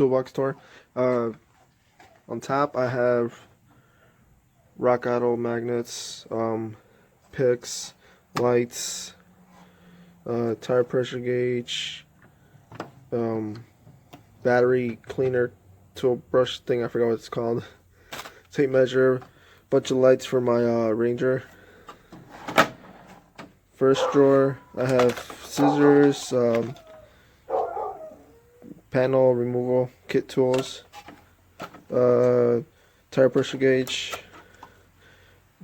toolbox store. On top I have rock auto magnets, picks, lights, tire pressure gauge, battery cleaner tool brush thing, I forgot what it's called, tape measure, bunch of lights for my Ranger. First drawer I have scissors, panel removal kit tools, tire pressure gauge,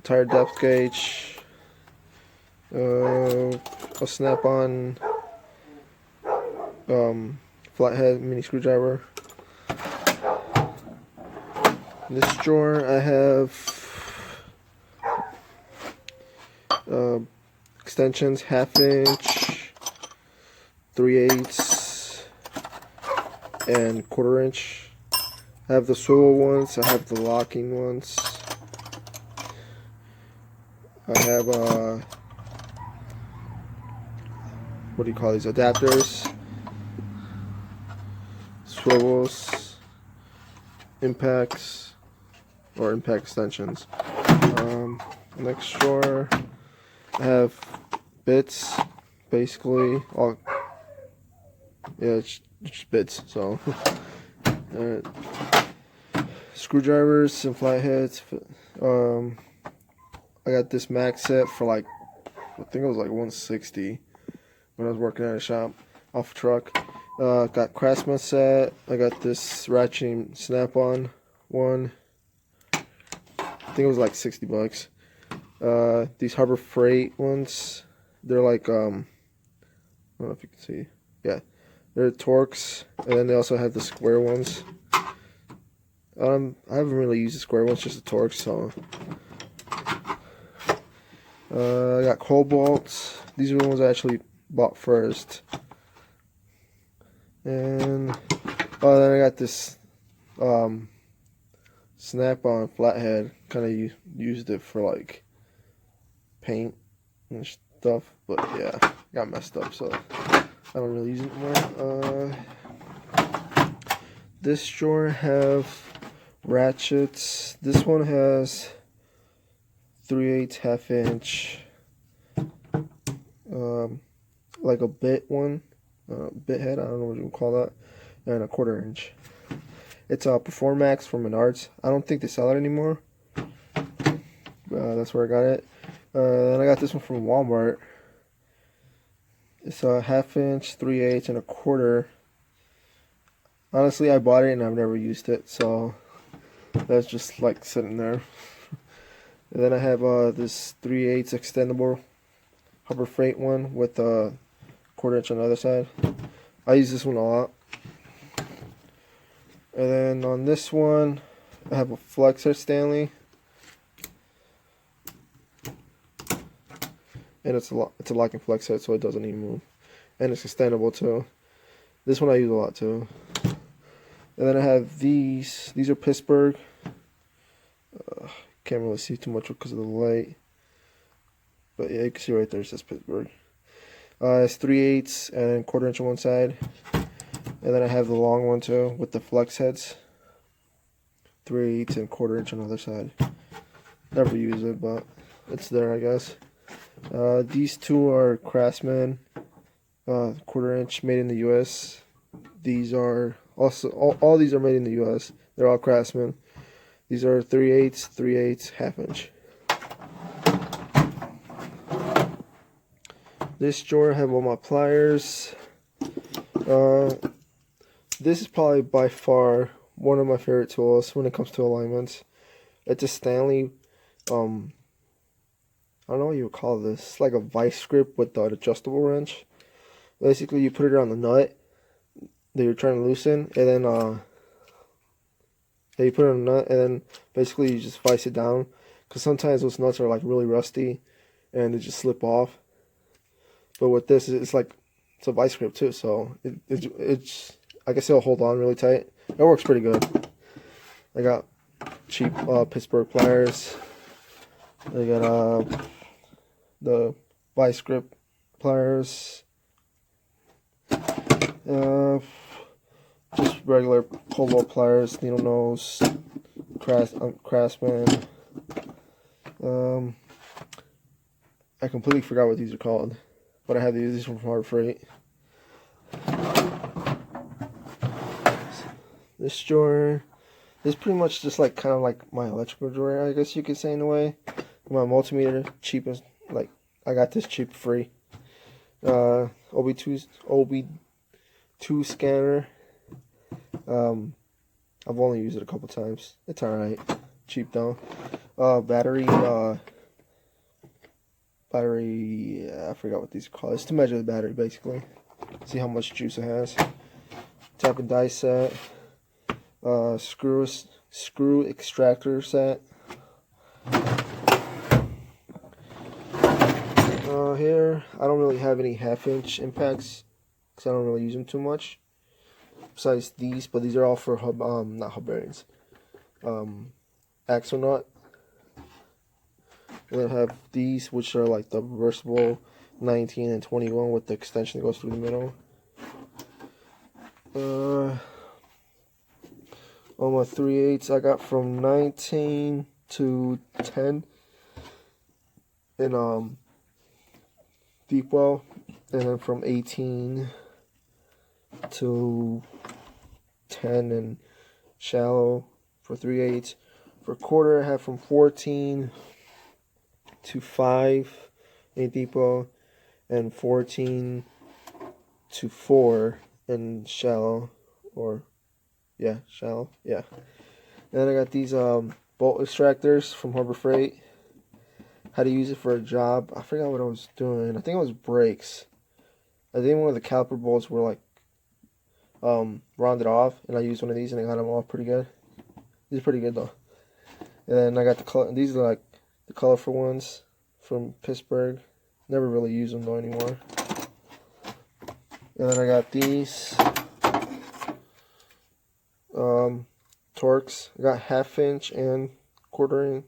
tire depth gauge, a snap-on flathead mini screwdriver. In this drawer I have extensions, 1/2 inch, 3/8, and 1/4 inch. I have the swivel ones, I have the locking ones. I have what do you call these, adapters, swivels, impacts, or impact extensions. Next drawer I have bits, basically all, yeah, it's just bits, so screwdrivers and flatheads. I got this max set for like, I think it was like 160 when I was working at a shop off a truck. Got Craftsman set. I got this ratcheting snap-on one. I think it was like 60 bucks. These Harbor Freight ones, they're like, I don't know if you can see. Yeah, they're Torx, and then they also have the square ones. I haven't really used the square ones, just the Torx, so. I got Cobalts. These are the ones I actually bought first. And then I got this snap-on flathead. Kind of used it for like paint and stuff, but yeah, got messed up, so I don't really use it anymore. This drawer have ratchets. This one has 3/8, 1/2 inch, like a bit one, bit head, I don't know what you would call that, and a 1/4 inch. It's a Performax from Menards. I don't think they sell it anymore. That's where I got it. Then I got this one from Walmart. It's a 1/2 inch, 3/8, and a 1/4. Honestly, I bought it and I've never used it, so that's just like sitting there. And then I have this 3/8 extendable Harbor Freight one with a 1/4 inch on the other side. I use this one a lot. And then on this one, I have a Flexer Stanley, and it's a locking flex head, so it doesn't even move, and it's extendable too. This one I use a lot too. And then I have these. These are Pittsburgh. Can't really see too much because of the light, but yeah, you can see right there it says Pittsburgh. It's 3/8 and 1/4 inch on one side, and then I have the long one too with the flex heads, 3/8 and 1/4 inch on the other side. Never use it, but it's there, I guess. These two are Craftsman, 1/4 inch, made in the U.S. These are also all these are made in the U.S. They're all Craftsman. These are 3/8, 3/8, 1/2 inch. This drawer I have all my pliers. This is probably by far one of my favorite tools when it comes to alignments. It's a Stanley, I don't know what you would call this. It's like a vice grip with an adjustable wrench. Basically, you put it on the nut that you're trying to loosen, and then you put it on the nut, and then basically you just vice it down. Because sometimes those nuts are like really rusty, and they just slip off. But with this, it's like, it's a vice grip too, so it's I guess it'll hold on really tight. It works pretty good. I got cheap Pittsburgh pliers. I got the vice grip pliers. just regular polo pliers, needle nose, Craftsman. I completely forgot what these are called, but I have these from Harbor Freight. This drawer is pretty much just like kind of like my electrical drawer, I guess you could say, in a way. My multimeter, cheapest, like I got this cheap free. OB2 scanner. I've only used it a couple times. It's alright. Cheap though. Battery, I forgot what these are called. It's to measure the battery, basically. See how much juice it has. Tap and die set. Screw extractor set. Here, I don't really have any half-inch impacts because I don't really use them too much. Besides these, but these are all for not hub bearings. Axle nut. Then I have these, which are like the reversible 19 and 21 with the extension that goes through the middle. All my 3/8 I got from 19 to 10 in deep well, and then from 18 to 10 in shallow for 3/8. For quarter, I have from 14 to 5 in deep well, and 14 to 4 in shallow, or shallow, yeah. And then I got these bolt extractors from Harbor Freight. How to use it for a job. I forgot what I was doing. I think it was brakes. I think one of the caliper bolts were like rounded off, and I used one of these and I got them off pretty good. These are pretty good though. And then I got the color. These are like the colorful ones from Pittsburgh. Never really use them though anymore. And then I got these Torx. I got 1/2 inch and quarter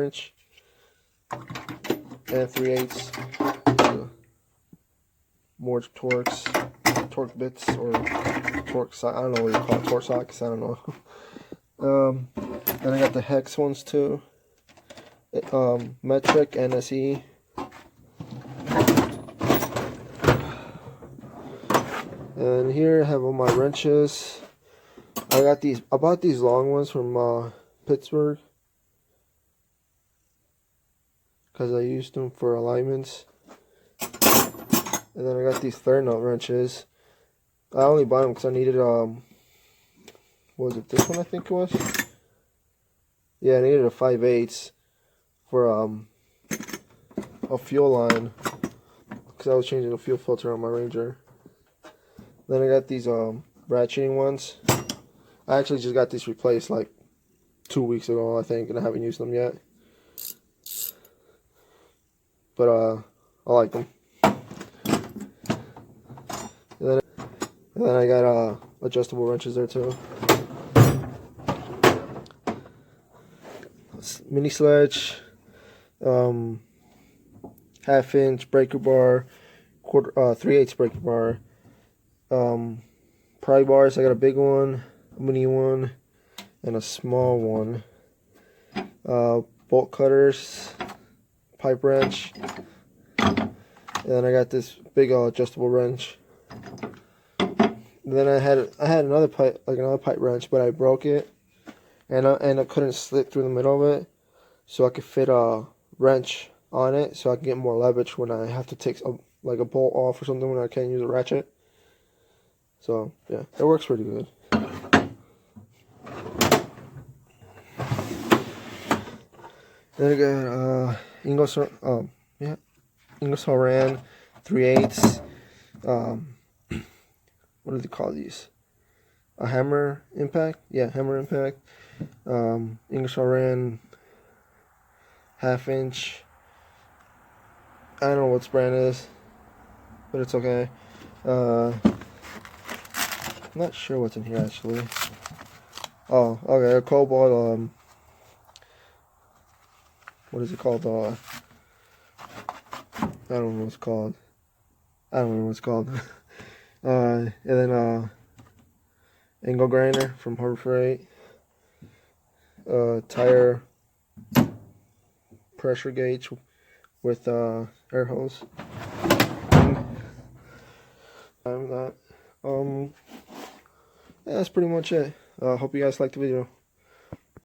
inch. And 3/8. More torque bits, or torque. I don't know what you call it, torque socks. I don't know. Then I got the hex ones too. Metric NSE. And here I have all my wrenches. I bought these long ones from Pittsburgh because I used them for alignments. And then I got these flare nut wrenches. I only bought them because I needed what was it, this one I think it was? Yeah, I needed a 5/8 for a fuel line because I was changing the fuel filter on my Ranger. Then I got these ratcheting ones. I actually just got these replaced like 2 weeks ago, I think, and I haven't used them yet. But I like them. And then I got adjustable wrenches there too. Mini sledge, 1/2 inch breaker bar, 3/8 breaker bar, pry bars. I got a big one, a mini one, and a small one. Bolt cutters, pipe wrench, and then I got this big adjustable wrench. And then I had another pipe wrench, but I broke it, and I couldn't slip through the middle of it, so I could fit a wrench on it, so I can get more leverage when I have to take a bolt off or something when I can't use a ratchet. So yeah, it works pretty good. Then I got Ingersoll Rand 3/8. What do they call these? A hammer impact? Yeah, hammer impact. Ingersoll Rand 1/2 inch. I don't know what this brand is, but it's okay. I'm not sure what's in here actually. Oh, okay, a Cobalt. What is it called? I don't know what it's called. I don't remember what it's called. And then angle grinder from Harbor Freight, tire pressure gauge with air hose. Yeah, that's pretty much it. Hope you guys liked the video.